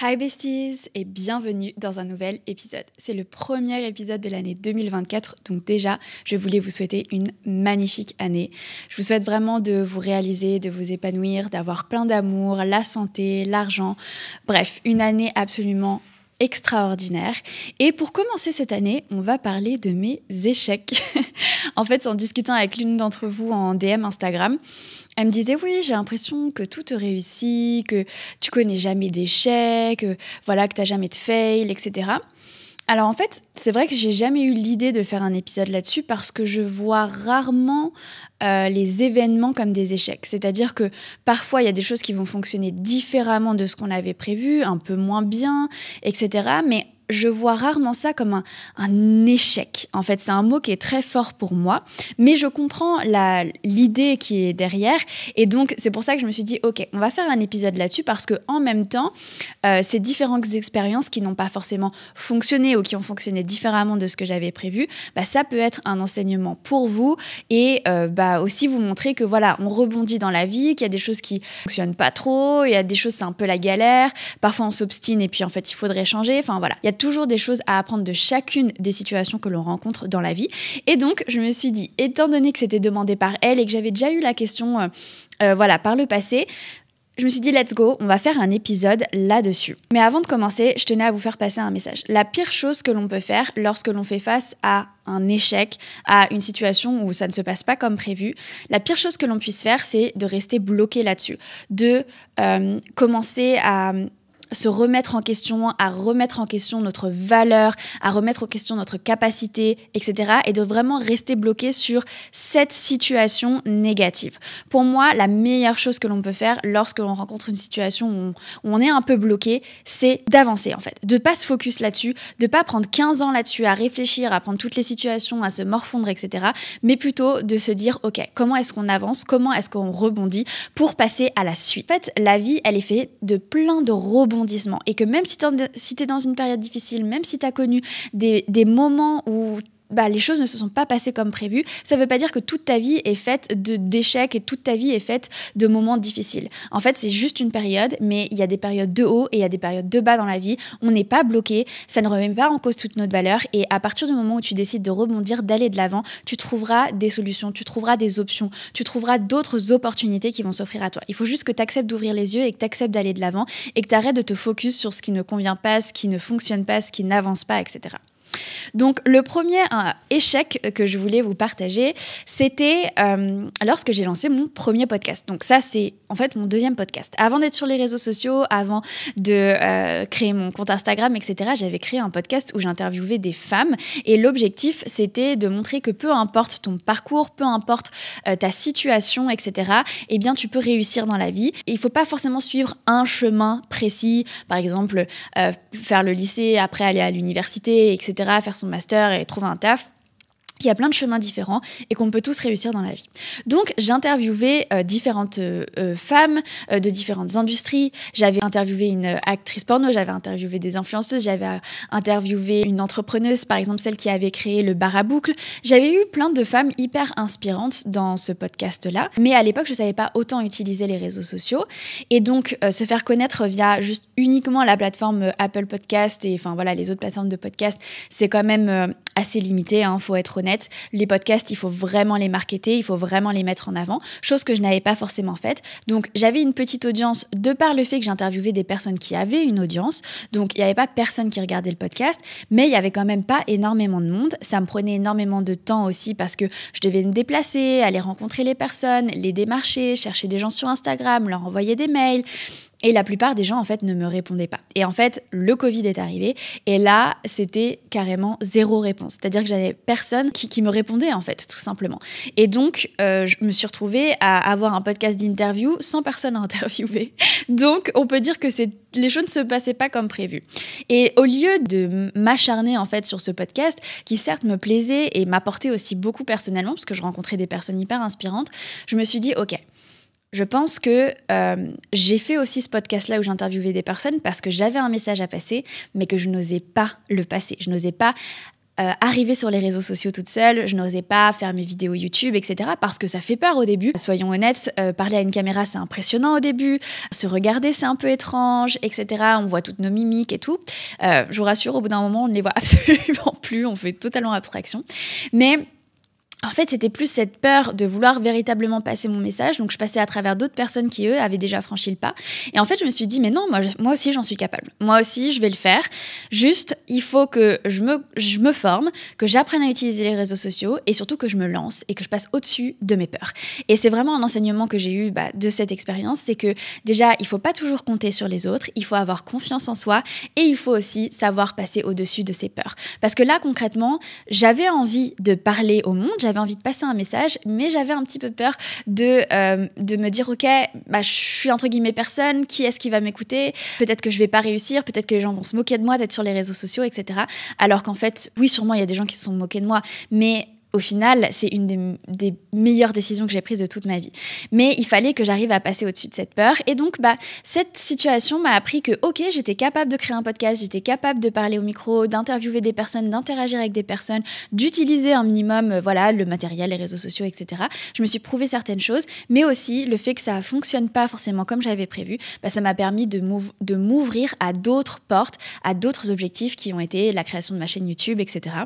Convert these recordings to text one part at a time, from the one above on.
Hi besties et bienvenue dans un nouvel épisode. C'est le premier épisode de l'année 2024, donc déjà, je voulais vous souhaiter une magnifique année. Je vous souhaite vraiment de vous réaliser, de vous épanouir, d'avoir plein d'amour, la santé, l'argent, bref, une année absolument extraordinaire. Et pour commencer cette année, on va parler de mes échecs. En fait, en discutant avec l'une d'entre vous en DM Instagram, elle me disait oui, j'ai l'impression que tout te réussit, que tu connais jamais d'échecs, que t'as jamais de fail, etc. Alors en fait, c'est vrai que j'ai jamais eu l'idée de faire un épisode là-dessus parce que je vois rarement les événements comme des échecs. C'est-à-dire que parfois, il y a des choses qui vont fonctionner différemment de ce qu'on avait prévu, un peu moins bien, etc. Mais je vois rarement ça comme un échec. En fait, c'est un mot qui est très fort pour moi, mais je comprends l'idée qui est derrière. Et donc, c'est pour ça que je me suis dit, OK, on va faire un épisode là-dessus parce qu'en même temps, ces différentes expériences qui n'ont pas forcément fonctionné ou qui ont fonctionné différemment de ce que j'avais prévu, ça peut être un enseignement pour vous et aussi vous montrer que on rebondit dans la vie, qu'il y a des choses qui fonctionnent pas trop, il y a des choses, c'est un peu la galère, parfois on s'obstine et puis en fait, il faudrait changer. Enfin voilà, il y a toujours des choses à apprendre de chacune des situations que l'on rencontre dans la vie. Et donc, je me suis dit, étant donné que c'était demandé par elle et que j'avais déjà eu la question par le passé, je me suis dit, let's go, on va faire un épisode là-dessus. Mais avant de commencer, je tenais à vous faire passer un message. La pire chose que l'on peut faire lorsque l'on fait face à un échec, à une situation où ça ne se passe pas comme prévu, la pire chose que l'on puisse faire, c'est de rester bloqué là-dessus, de commencer à se remettre en question, à remettre en question notre valeur, à remettre en question notre capacité, etc. Et de vraiment rester bloqué sur cette situation négative. Pour moi, la meilleure chose que l'on peut faire lorsque l'on rencontre une situation où on est un peu bloqué, c'est d'avancer en fait. De ne pas se focus là-dessus, de ne pas prendre 15 ans là-dessus à réfléchir, à prendre toutes les situations, à se morfondre, etc. Mais plutôt de se dire, ok, comment est-ce qu'on avance, comment est-ce qu'on rebondit pour passer à la suite. En fait, la vie, elle est faite de plein de rebondissements. Et que même si tu es dans une période difficile, même si tu as connu des moments où les choses ne se sont pas passées comme prévu, ça ne veut pas dire que toute ta vie est faite d'échecs et toute ta vie est faite de moments difficiles. En fait, c'est juste une période, mais il y a des périodes de haut et il y a des périodes de bas dans la vie. On n'est pas bloqué, ça ne remet pas en cause toute notre valeur et à partir du moment où tu décides de rebondir, d'aller de l'avant, tu trouveras des solutions, tu trouveras des options, tu trouveras d'autres opportunités qui vont s'offrir à toi. Il faut juste que tu acceptes d'ouvrir les yeux et que tu acceptes d'aller de l'avant et que tu arrêtes de te focus sur ce qui ne convient pas, ce qui ne fonctionne pas, ce qui n'avance pas, etc. Donc le premier échec que je voulais vous partager, c'était lorsque j'ai lancé mon premier podcast. Donc ça, c'est en fait mon deuxième podcast. Avant d'être sur les réseaux sociaux, avant de créer mon compte Instagram, etc., j'avais créé un podcast où j'interviewais des femmes et l'objectif, c'était de montrer que peu importe ton parcours, peu importe ta situation, etc., eh bien, tu peux réussir dans la vie. Et il ne faut pas forcément suivre un chemin précis, par exemple, faire le lycée, après aller à l'université, etc., faire son master et trouver un taf. Il y a plein de chemins différents et qu'on peut tous réussir dans la vie. Donc, j'interviewais différentes femmes de différentes industries. J'avais interviewé une actrice porno, j'avais interviewé des influenceuses, j'avais interviewé une entrepreneuse, par exemple celle qui avait créé le bar à boucle. J'avais eu plein de femmes hyper inspirantes dans ce podcast-là. Mais à l'époque, je ne savais pas autant utiliser les réseaux sociaux. Et donc, se faire connaître via juste uniquement la plateforme Apple Podcast et les autres plateformes de podcast, c'est quand même assez limité, faut être honnête. Les podcasts, il faut vraiment les marketer, il faut vraiment les mettre en avant, chose que je n'avais pas forcément faite. Donc, j'avais une petite audience de par le fait que j'interviewais des personnes qui avaient une audience. Donc, il n'y avait pas personne qui regardait le podcast, mais il n'y avait quand même pas énormément de monde. Ça me prenait énormément de temps aussi parce que je devais me déplacer, aller rencontrer les personnes, les démarcher, chercher des gens sur Instagram, leur envoyer des mails. Et la plupart des gens, en fait, ne me répondaient pas. Et en fait, le Covid est arrivé. Et là, c'était carrément zéro réponse. C'est-à-dire que j'avais personne qui me répondait, en fait, tout simplement. Et donc, je me suis retrouvée à avoir un podcast d'interview sans personne à interviewer. Donc, on peut dire que les choses ne se passaient pas comme prévu. Et au lieu de m'acharner, en fait, sur ce podcast, qui certes me plaisait et m'apportait aussi beaucoup personnellement, parce que je rencontrais des personnes hyper inspirantes, je me suis dit, OK, je pense que j'ai fait aussi ce podcast-là où j'interviewais des personnes parce que j'avais un message à passer, mais que je n'osais pas le passer. Je n'osais pas arriver sur les réseaux sociaux toute seule, je n'osais pas faire mes vidéos YouTube, etc. parce que ça fait peur au début. Soyons honnêtes, parler à une caméra, c'est impressionnant au début. Se regarder, c'est un peu étrange, etc. On voit toutes nos mimiques et tout. Je vous rassure, au bout d'un moment, on ne les voit absolument plus. On fait totalement abstraction. Mais en fait, c'était plus cette peur de vouloir véritablement passer mon message. Donc, je passais à travers d'autres personnes qui, eux, avaient déjà franchi le pas. Et en fait, je me suis dit, mais non, moi aussi, j'en suis capable. Moi aussi, je vais le faire. Juste, il faut que je me forme, que j'apprenne à utiliser les réseaux sociaux et surtout que je me lance et que je passe au-dessus de mes peurs. Et c'est vraiment un enseignement que j'ai eu de cette expérience. C'est que déjà, il ne faut pas toujours compter sur les autres. Il faut avoir confiance en soi et il faut aussi savoir passer au-dessus de ses peurs. Parce que là, concrètement, j'avais envie de parler au monde, j'avais envie de passer un message, mais j'avais un petit peu peur de me dire, ok, je suis entre guillemets personne, qui est-ce qui va m'écouter? Peut-être que je vais pas réussir, peut-être que les gens vont se moquer de moi d'être sur les réseaux sociaux, etc. Alors qu'en fait, oui, sûrement, il y a des gens qui se sont moqués de moi, mais au final, c'est une des meilleures décisions que j'ai prises de toute ma vie. Mais il fallait que j'arrive à passer au-dessus de cette peur. Et donc, cette situation m'a appris que, ok, j'étais capable de créer un podcast, j'étais capable de parler au micro, d'interviewer des personnes, d'interagir avec des personnes, d'utiliser un minimum, le matériel, les réseaux sociaux, etc. Je me suis prouvé certaines choses, mais aussi le fait que ça ne fonctionne pas forcément comme j'avais prévu, ça m'a permis de m'ouvrir à d'autres portes, à d'autres objectifs qui ont été la création de ma chaîne YouTube, etc.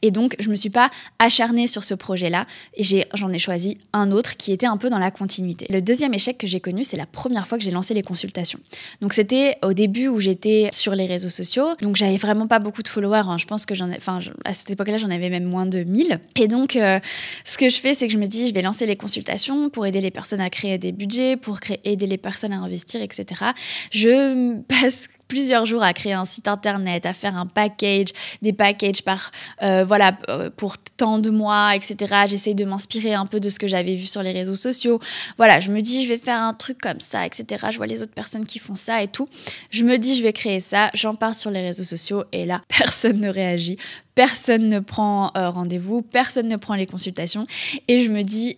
Et donc, je ne me suis pas acharnée sur ce projet-là et j'en ai choisi un autre qui était un peu dans la continuité. Le deuxième échec que j'ai connu, c'est la première fois que j'ai lancé les consultations. Donc c'était au début où j'étais sur les réseaux sociaux, donc j'avais vraiment pas beaucoup de followers, Je pense que à cette époque-là, j'en avais même moins de 1000. Et donc, ce que je fais, c'est que je me dis, je vais lancer les consultations pour aider les personnes à créer des budgets, pour aider les personnes à investir, etc. Je passe plusieurs jours à créer un site internet, à faire un package, des packages pour tant de mois, etc. J'essaye de m'inspirer un peu de ce que j'avais vu sur les réseaux sociaux. Voilà, je me dis, je vais faire un truc comme ça, etc. Je vois les autres personnes qui font ça et tout. Je me dis, je vais créer ça. J'en parle sur les réseaux sociaux et là, personne ne réagit. Personne ne prend rendez-vous. Personne ne prend les consultations. Et je me dis,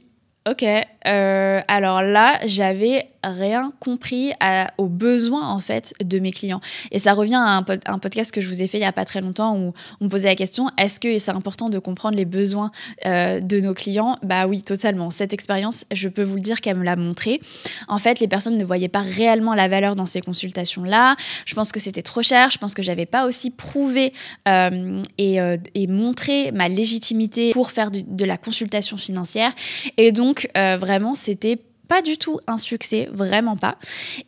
ok, alors là, j'avais rien compris aux besoins en fait de mes clients. Et ça revient à un podcast que je vous ai fait il n'y a pas très longtemps où on me posait la question, est-ce que c'est important de comprendre les besoins de nos clients? Bah oui, totalement. Cette expérience, je peux vous le dire qu'elle me l'a montré. En fait, les personnes ne voyaient pas réellement la valeur dans ces consultations-là. Je pense que c'était trop cher. Je pense que j'avais pas aussi prouvé et montré ma légitimité pour faire de la consultation financière. Et donc, vraiment, c'était pas du tout un succès, vraiment pas.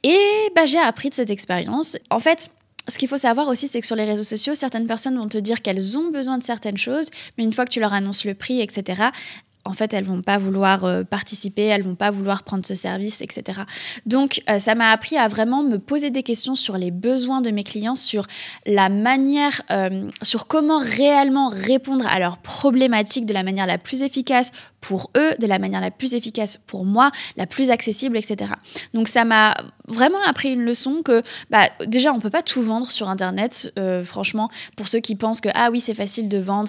Et j'ai appris de cette expérience. En fait, ce qu'il faut savoir aussi, c'est que sur les réseaux sociaux, certaines personnes vont te dire qu'elles ont besoin de certaines choses, mais une fois que tu leur annonces le prix, etc., en fait, elles vont pas vouloir participer, elles vont pas vouloir prendre ce service, etc. Donc, ça m'a appris à vraiment me poser des questions sur les besoins de mes clients, sur la manière, sur comment réellement répondre à leurs problématiques de la manière la plus efficace pour eux, de la manière la plus efficace pour moi, la plus accessible, etc. Donc, ça m'a vraiment appris une leçon que, déjà, on peut pas tout vendre sur Internet. Franchement, pour ceux qui pensent que, ah oui, c'est facile de vendre,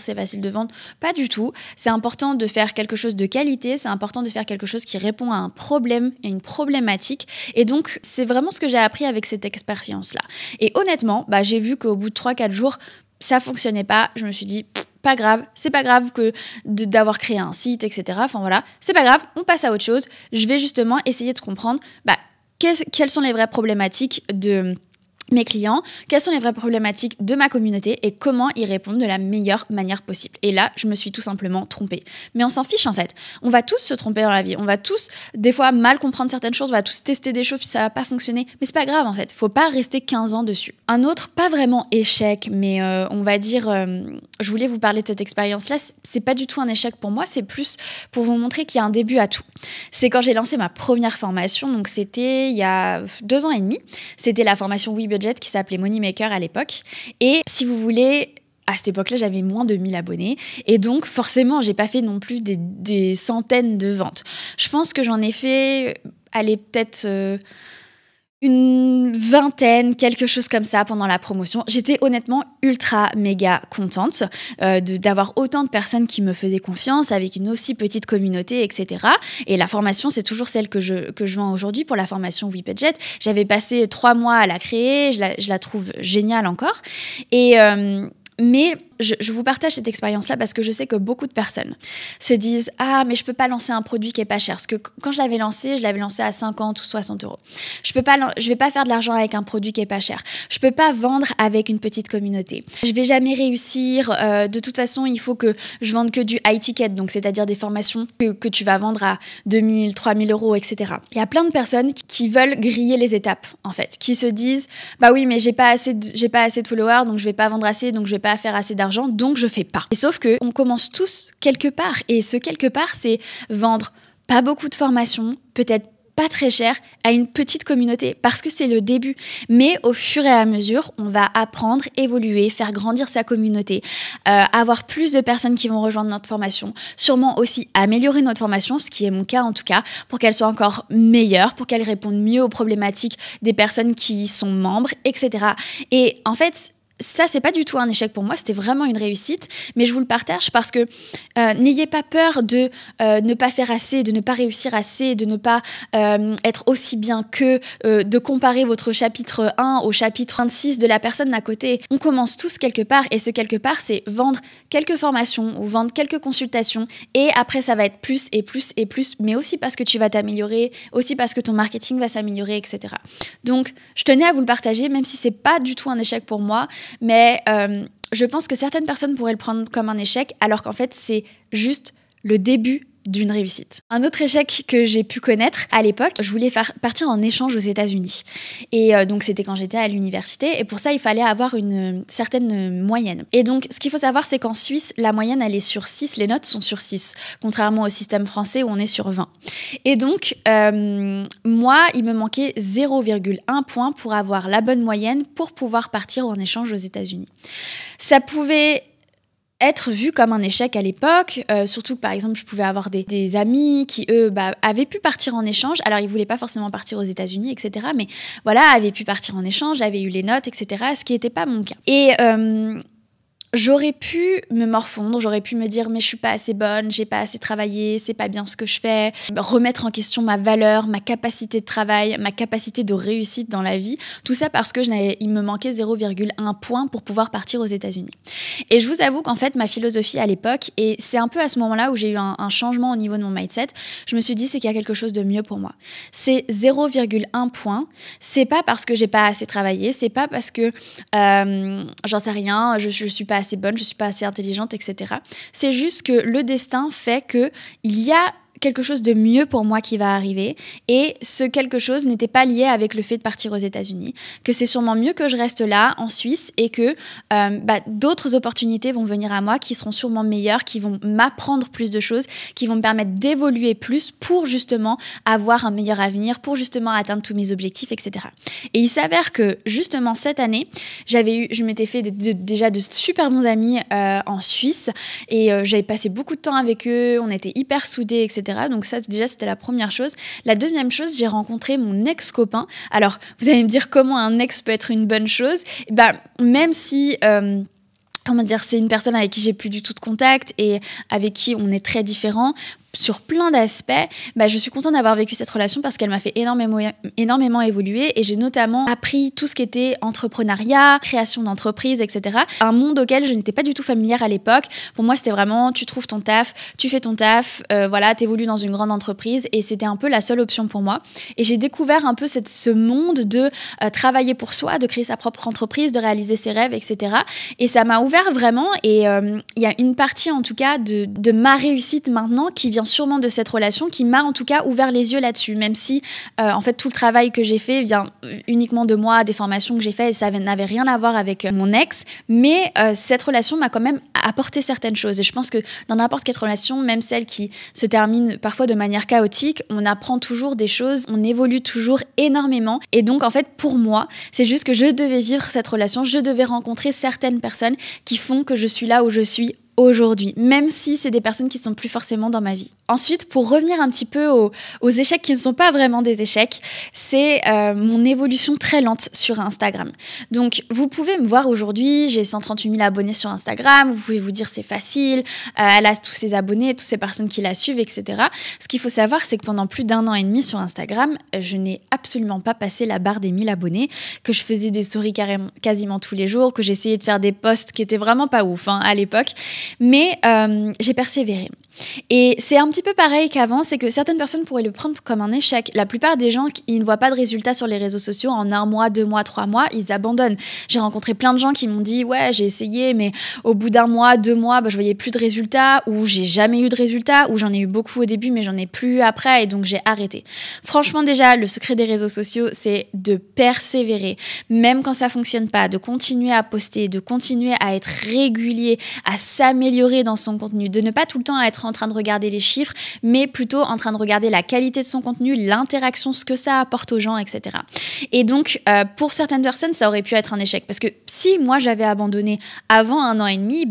pas du tout. C'est important de faire quelque chose de qualité, c'est important de faire quelque chose qui répond à un problème et une problématique. Et donc, c'est vraiment ce que j'ai appris avec cette expérience-là. Et honnêtement, j'ai vu qu'au bout de 3-4 jours, ça fonctionnait pas. Je me suis dit, pas grave, c'est pas grave que d'avoir créé un site, etc. Enfin voilà, c'est pas grave, on passe à autre chose. Je vais justement essayer de comprendre quelles sont les vraies problématiques de mes clients, quelles sont les vraies problématiques de ma communauté et comment y répondre de la meilleure manière possible. Et là, je me suis tout simplement trompée. Mais on s'en fiche en fait. On va tous se tromper dans la vie. On va tous, des fois, mal comprendre certaines choses. On va tous tester des choses puis ça va pas fonctionner. Mais c'est pas grave en fait. Faut pas rester 15 ans dessus. Un autre, pas vraiment échec, mais on va dire, je voulais vous parler de cette expérience-là. C'est pas du tout un échec pour moi. C'est plus pour vous montrer qu'il y a un début à tout. C'est quand j'ai lancé ma première formation. Donc c'était il y a 2 ans et demi. C'était la formation WeBudget qui s'appelait Moneymaker à l'époque. Et si vous voulez, à cette époque-là, j'avais moins de 1000 abonnés. Et donc, forcément, j'ai pas fait non plus des centaines de ventes. Je pense que j'en ai fait, peut-être une vingtaine, quelque chose comme ça pendant la promotion. J'étais honnêtement ultra méga contente d'avoir autant de personnes qui me faisaient confiance avec une aussi petite communauté, etc. Et la formation, c'est toujours celle que je vends aujourd'hui pour la formation WeBudget. J'avais passé 3 mois à la créer, je la trouve géniale encore. Et Mais je vous partage cette expérience-là parce que je sais que beaucoup de personnes se disent « Ah, mais je peux pas lancer un produit qui est pas cher. » Parce que quand je l'avais lancé à 50 ou 60 euros. Je vais pas faire de l'argent avec un produit qui est pas cher. Je peux pas vendre avec une petite communauté. Je vais jamais réussir. De toute façon, il faut que je vende que du high ticket, donc c'est-à-dire des formations que tu vas vendre à 2000, 3000 euros, etc. Il y a plein de personnes qui veulent griller les étapes, en fait, qui se disent « Bah oui, mais j'ai pas assez de followers, donc je vais pas vendre assez, donc je vais pas faire assez d'argent, donc je fais pas. » Et sauf que on commence tous quelque part, et ce quelque part, c'est vendre pas beaucoup de formations, peut-être pas très cher, à une petite communauté, parce que c'est le début. Mais au fur et à mesure, on va apprendre, évoluer, faire grandir sa communauté, avoir plus de personnes qui vont rejoindre notre formation, sûrement aussi améliorer notre formation, ce qui est mon cas en tout cas, pour qu'elle soit encore meilleure, pour qu'elle réponde mieux aux problématiques des personnes qui sont membres, etc. Et en fait, ça, c'est pas du tout un échec pour moi, c'était vraiment une réussite, mais je vous le partage parce que n'ayez pas peur de ne pas faire assez, de ne pas réussir assez, de ne pas être aussi bien que, de comparer votre chapitre 1 au chapitre 26 de la personne d'à côté. On commence tous quelque part, et ce quelque part, c'est vendre quelques formations ou vendre quelques consultations, et après ça va être plus et plus et plus, mais aussi parce que tu vas t'améliorer, aussi parce que ton marketing va s'améliorer, etc. Donc, je tenais à vous le partager, même si c'est pas du tout un échec pour moi, mais je pense que certaines personnes pourraient le prendre comme un échec, alors qu'en fait, c'est juste le début d'une réussite. Un autre échec que j'ai pu connaître à l'époque, je voulais partir en échange aux États-Unis. Et donc, c'était quand j'étais à l'université. Et pour ça, il fallait avoir une certaine moyenne. Et donc, ce qu'il faut savoir, c'est qu'en Suisse, la moyenne, elle est sur 6. Les notes sont sur 6, contrairement au système français où on est sur 20. Et donc, moi, il me manquait 0,1 point pour avoir la bonne moyenne pour pouvoir partir en échange aux États-Unis. Ça pouvait être vu comme un échec à l'époque, surtout que par exemple je pouvais avoir des amis qui eux avaient pu partir en échange, alors ils voulaient pas forcément partir aux États-Unis, etc., mais voilà, avaient pu partir en échange, avaient eu les notes, etc., ce qui n'était pas mon cas. Et j'aurais pu me morfondre, j'aurais pu me dire mais je suis pas assez bonne, j'ai pas assez travaillé, c'est pas bien ce que je fais, remettre en question ma valeur, ma capacité de travail, ma capacité de réussite dans la vie, tout ça parce que il me manquait 0,1 point pour pouvoir partir aux États-Unis. Et je vous avoue qu'en fait ma philosophie à l'époque, et c'est un peu à ce moment-là où j'ai eu un changement au niveau de mon mindset, je me suis dit c'est qu'il y a quelque chose de mieux pour moi. C'est 0,1 point, c'est pas parce que j'ai pas assez travaillé, c'est pas parce que j'en sais rien, je suis pas assez bonne, je suis pas assez intelligente, etc. C'est juste que le destin fait que il y a quelque chose de mieux pour moi qui va arriver, et ce quelque chose n'était pas lié avec le fait de partir aux États-Unis, que c'est sûrement mieux que je reste là en Suisse et que d'autres opportunités vont venir à moi qui seront sûrement meilleures, qui vont m'apprendre plus de choses, qui vont me permettre d'évoluer plus pour justement avoir un meilleur avenir, pour justement atteindre tous mes objectifs, etc. Et il s'avère que justement cette année, je m'étais fait déjà de super bons amis en Suisse, et j'avais passé beaucoup de temps avec eux, on était hyper soudés, etc. Donc ça, déjà, c'était la première chose. La deuxième chose, j'ai rencontré mon ex-copain. Alors, vous allez me dire comment un ex peut être une bonne chose. Même si... comment dire, c'est une personne avec qui j'ai plus du tout de contact et avec qui on est très différents sur plein d'aspects, je suis contente d'avoir vécu cette relation parce qu'elle m'a fait énormément évoluer, et j'ai notamment appris tout ce qui était entrepreneuriat, création d'entreprise, etc. Un monde auquel je n'étais pas du tout familière à l'époque. Pour moi, c'était vraiment tu trouves ton taf, tu fais ton taf, t'évolues dans une grande entreprise, et c'était un peu la seule option pour moi. Et j'ai découvert un peu ce monde de travailler pour soi, de créer sa propre entreprise, de réaliser ses rêves, etc. Et ça m'a ouvert vraiment, et il y a une partie en tout cas de ma réussite maintenant qui vient sûrement de cette relation, qui m'a en tout cas ouvert les yeux là-dessus, même si en fait tout le travail que j'ai fait vient uniquement de moi, des formations que j'ai faites, et ça n'avait rien à voir avec mon ex, mais cette relation m'a quand même apporté certaines choses, et je pense que dans n'importe quelle relation, même celle qui se termine parfois de manière chaotique, on apprend toujours des choses, on évolue toujours énormément, et donc en fait pour moi, c'est juste que je devais vivre cette relation, je devais rencontrer certaines personnes qui font que je suis là où je suis aujourd'hui, même si c'est des personnes qui sont plus forcément dans ma vie. Ensuite, pour revenir un petit peu aux échecs qui ne sont pas vraiment des échecs, c'est mon évolution très lente sur Instagram. Donc, vous pouvez me voir aujourd'hui, j'ai 138 000 abonnés sur Instagram, vous pouvez vous dire c'est facile, elle a tous ses abonnés, toutes ces personnes qui la suivent, etc. Ce qu'il faut savoir, c'est que pendant plus d'1 an et demi sur Instagram, je n'ai absolument pas passé la barre des 1000 abonnés, que je faisais des stories quasiment tous les jours, que j'essayais de faire des posts qui étaient vraiment pas ouf à l'époque. Mais j'ai persévéré. Et c'est un petit peu pareil qu'avant, c'est que certaines personnes pourraient le prendre comme un échec. La plupart des gens, ils ne voient pas de résultats sur les réseaux sociaux en 1 mois, 2 mois, 3 mois, ils abandonnent. J'ai rencontré plein de gens qui m'ont dit « Ouais, j'ai essayé, mais au bout d'1 mois, 2 mois, je voyais plus de résultats, ou j'ai jamais eu de résultats, ou j'en ai eu beaucoup au début, mais j'en ai plus après, et donc j'ai arrêté. » Franchement, déjà, le secret des réseaux sociaux, c'est de persévérer, même quand ça fonctionne pas, de continuer à poster, de continuer à être régulier, à s'améliorer dans son contenu, de ne pas tout le temps être en train de regarder les chiffres, mais plutôt en train de regarder la qualité de son contenu, l'interaction, ce que ça apporte aux gens, etc. Et donc, pour certaines personnes, ça aurait pu être un échec. Parce que si moi, j'avais abandonné avant 1 an et demi,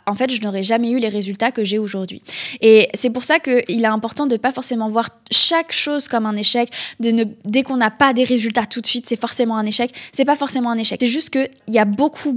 en fait, je n'aurais jamais eu les résultats que j'ai aujourd'hui. Et c'est pour ça qu'il est important de ne pas forcément voir chaque chose comme un échec. Dès qu'on n'a pas des résultats tout de suite, c'est forcément un échec. C'est pas forcément un échec. C'est juste qu'il y a beaucoup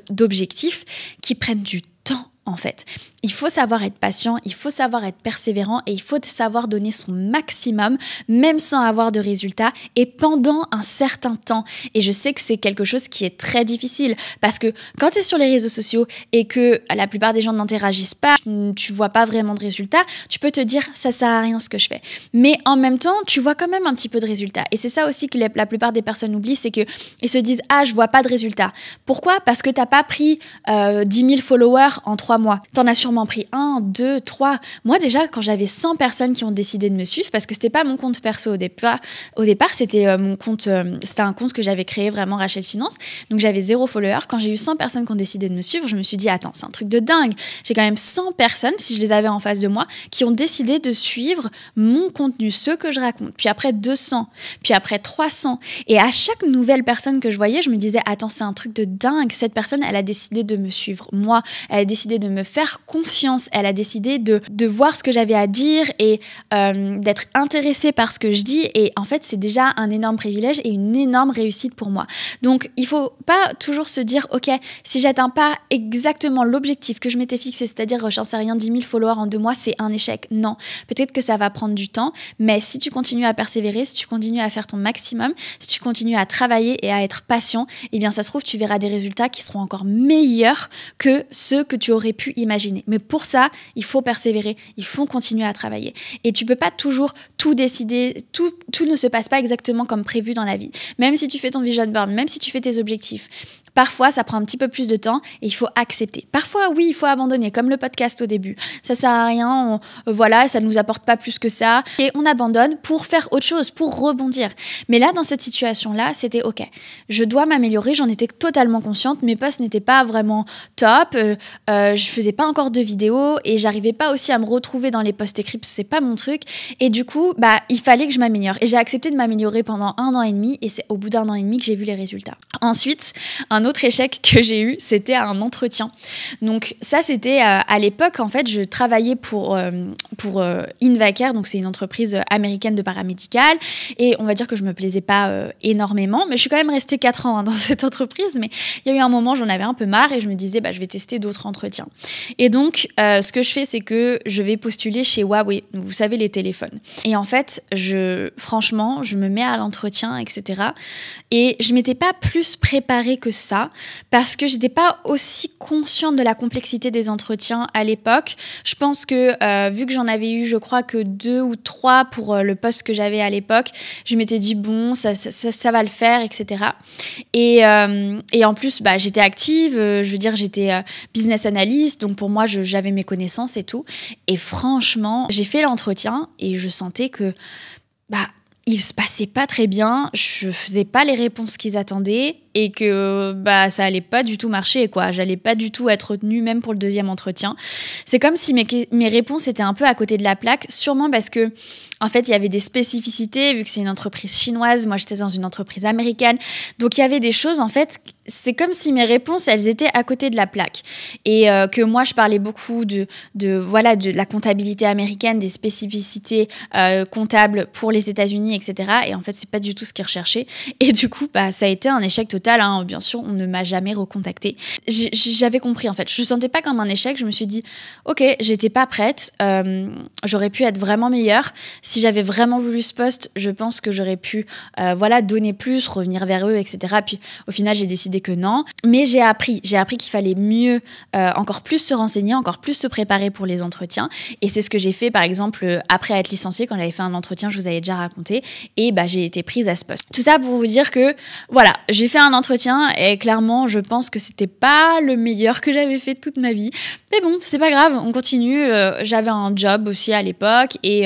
d'objectifs qui prennent du temps, en fait. Il faut savoir être patient, il faut savoir être persévérant et il faut savoir donner son maximum, même sans avoir de résultats et pendant un certain temps. Et je sais que c'est quelque chose qui est très difficile parce que quand tu es sur les réseaux sociaux et que la plupart des gens n'interagissent pas, tu vois pas vraiment de résultats, tu peux te dire ça sert à rien ce que je fais. Mais en même temps, tu vois quand même un petit peu de résultats. Et c'est ça aussi que la plupart des personnes oublient, c'est qu'ils se disent ah, je vois pas de résultats. Pourquoi ? Parce que t'as pas pris 10 000 followers en 3 mois. T'en as sûrement pris 1, 2, 3. Moi, déjà, quand j'avais 100 personnes qui ont décidé de me suivre, parce que c'était pas mon compte perso au départ, c'était mon compte, c'était un compte que j'avais créé vraiment Rachel Finance. Donc, j'avais 0 follower. Quand j'ai eu 100 personnes qui ont décidé de me suivre, je me suis dit, attends, c'est un truc de dingue. J'ai quand même 100 personnes, si je les avais en face de moi, qui ont décidé de suivre mon contenu, ce que je raconte. Puis après 200, puis après 300. Et à chaque nouvelle personne que je voyais, je me disais, attends, c'est un truc de dingue. Cette personne, elle a décidé de me suivre. Moi, elle a décidé de me faire confiance, elle a décidé de voir ce que j'avais à dire et d'être intéressée par ce que je dis et en fait c'est déjà un énorme privilège et une énorme réussite pour moi. Donc il faut pas toujours se dire ok, si j'atteins pas exactement l'objectif que je m'étais fixé, c'est-à-dire j'en sais rien 10 000 followers en 2 mois, c'est un échec. Non, peut-être que ça va prendre du temps, mais si tu continues à persévérer, si tu continues à faire ton maximum, si tu continues à travailler et à être patient, eh bien ça se trouve tu verras des résultats qui seront encore meilleurs que ceux que tu aurais pu imaginer. Mais pour ça, il faut persévérer, il faut continuer à travailler. Et tu peux pas toujours tout décider, tout ne se passe pas exactement comme prévu dans la vie. Même si tu fais ton vision board, même si tu fais tes objectifs, parfois, ça prend un petit peu plus de temps et il faut accepter. Parfois, oui, il faut abandonner, comme le podcast au début. Ça sert à rien, voilà, ça nous apporte pas plus que ça. Et on abandonne pour faire autre chose, pour rebondir. Mais là, dans cette situation-là, c'était OK. Je dois m'améliorer, j'en étais totalement consciente. Mes posts n'étaient pas vraiment top. Je faisais pas encore de vidéos et j'arrivais pas aussi à me retrouver dans les posts écrits parce que c'est pas mon truc. Et du coup, il fallait que je m'améliore. Et j'ai accepté de m'améliorer pendant 1 an et demi et c'est au bout d'1 an et demi que j'ai vu les résultats. Ensuite, un autre échec que j'ai eu, c'était un entretien. Donc ça, c'était à l'époque, en fait, je travaillais pour Invacare, donc c'est une entreprise américaine de paramédical, et on va dire que je me plaisais pas énormément, mais je suis quand même restée 4 ans dans cette entreprise, mais il y a eu un moment, j'en avais un peu marre, et je me disais, je vais tester d'autres entretiens. Et donc, ce que je fais, c'est que je vais postuler chez Huawei, vous savez, les téléphones. Et en fait, franchement, je me mets à l'entretien, etc. Et je m'étais pas plus préparée que ça, parce que j'étais pas aussi consciente de la complexité des entretiens à l'époque. Je pense que vu que j'en avais eu, je crois que 2 ou 3 pour le poste que j'avais à l'époque, je m'étais dit bon, ça va le faire, etc. Et en plus, j'étais active, je veux dire, j'étais business analyst, donc pour moi, j'avais mes connaissances et tout. Et franchement, j'ai fait l'entretien et je sentais que il se passait pas très bien, je faisais pas les réponses qu'ils attendaient. et que bah ça allait pas du tout marcher, quoi. J'allais pas du tout être retenue même pour le deuxième entretien. C'est comme si mes réponses étaient un peu à côté de la plaque, sûrement parce que en fait il y avait des spécificités, vu que c'est une entreprise chinoise, moi j'étais dans une entreprise américaine, donc il y avait des choses en fait. C'est comme si mes réponses, elles étaient à côté de la plaque. Et que moi, je parlais beaucoup de la comptabilité américaine, des spécificités comptables pour les États-Unis, etc. Et en fait, c'est pas du tout ce qu'ils recherchaient. Et du coup, bah, ça a été un échec total. Hein. Bien sûr, on ne m'a jamais recontacté. J'avais compris, en fait. Je ne sentais pas comme un échec. Je me suis dit, OK, j'étais pas prête. J'aurais pu être vraiment meilleure. Si j'avais vraiment voulu ce poste, je pense que j'aurais pu donner plus, revenir vers eux, etc. Puis au final, j'ai décidé que non, mais j'ai appris qu'il fallait mieux, encore plus se renseigner, encore plus se préparer pour les entretiens, et c'est ce que j'ai fait par exemple après être licenciée, quand j'avais fait un entretien, je vous avais déjà raconté, et bah j'ai été prise à ce poste. Tout ça pour vous dire que voilà, j'ai fait un entretien et clairement je pense que c'était pas le meilleur que j'avais fait toute ma vie, mais bon, c'est pas grave, on continue. J'avais un job aussi à l'époque, et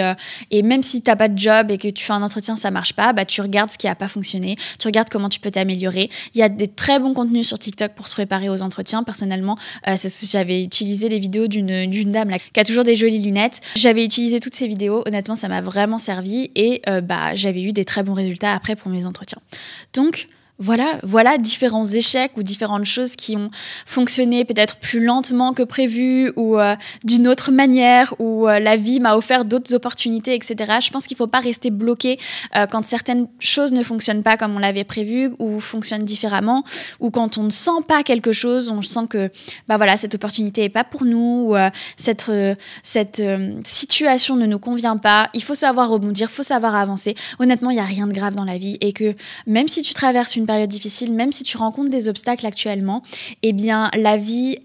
même si t'as pas de job et que tu fais un entretien, ça marche pas, bah tu regardes ce qui a pas fonctionné, tu regardes comment tu peux t'améliorer. Il y a des très bon contenu sur TikTok pour se préparer aux entretiens. Personnellement, j'avais utilisé les vidéos d'une dame là, qui a toujours des jolies lunettes. J'avais utilisé toutes ces vidéos. Honnêtement, ça m'a vraiment servi, et j'avais eu des très bons résultats après pour mes entretiens. Donc, voilà différents échecs ou différentes choses qui ont fonctionné peut-être plus lentement que prévu, ou d'une autre manière, ou la vie m'a offert d'autres opportunités, etc. Je pense qu'il ne faut pas rester bloqué quand certaines choses ne fonctionnent pas comme on l'avait prévu, ou fonctionnent différemment, ou quand on ne sent pas quelque chose, on sent que cette opportunité n'est pas pour nous, ou cette situation ne nous convient pas. Il faut savoir rebondir, il faut savoir avancer. Honnêtement, il n'y a rien de grave dans la vie, et que même si tu traverses une période difficile, même si tu rencontres des obstacles actuellement, eh bien la vie,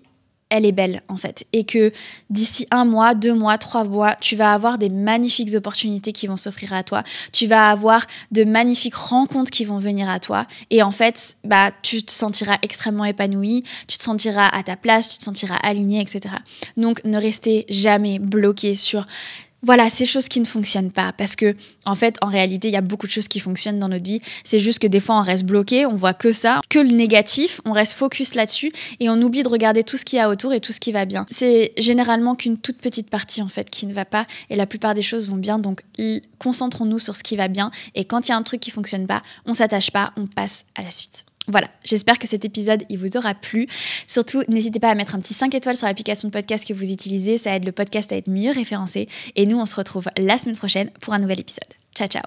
elle est belle en fait, et que d'ici 1 mois, 2 mois, 3 mois, tu vas avoir des magnifiques opportunités qui vont s'offrir à toi, tu vas avoir de magnifiques rencontres qui vont venir à toi, et en fait tu te sentiras extrêmement épanoui, tu te sentiras à ta place, tu te sentiras aligné, etc. Donc ne restez jamais bloqué sur ces choses qui ne fonctionnent pas, parce que en fait, en réalité, il y a beaucoup de choses qui fonctionnent dans notre vie. C'est juste que des fois, on reste bloqué, on voit que ça, que le négatif, on reste focus là-dessus, et on oublie de regarder tout ce qu'il y a autour et tout ce qui va bien. C'est généralement qu'une toute petite partie en fait qui ne va pas, et la plupart des choses vont bien. Donc concentrons-nous sur ce qui va bien, et quand il y a un truc qui fonctionne pas, on s'attache pas, on passe à la suite. Voilà, j'espère que cet épisode, il vous aura plu. Surtout, n'hésitez pas à mettre un petit 5 étoiles sur l'application de podcast que vous utilisez. Ça aide le podcast à être mieux référencé. Et nous, on se retrouve la semaine prochaine pour un nouvel épisode. Ciao, ciao.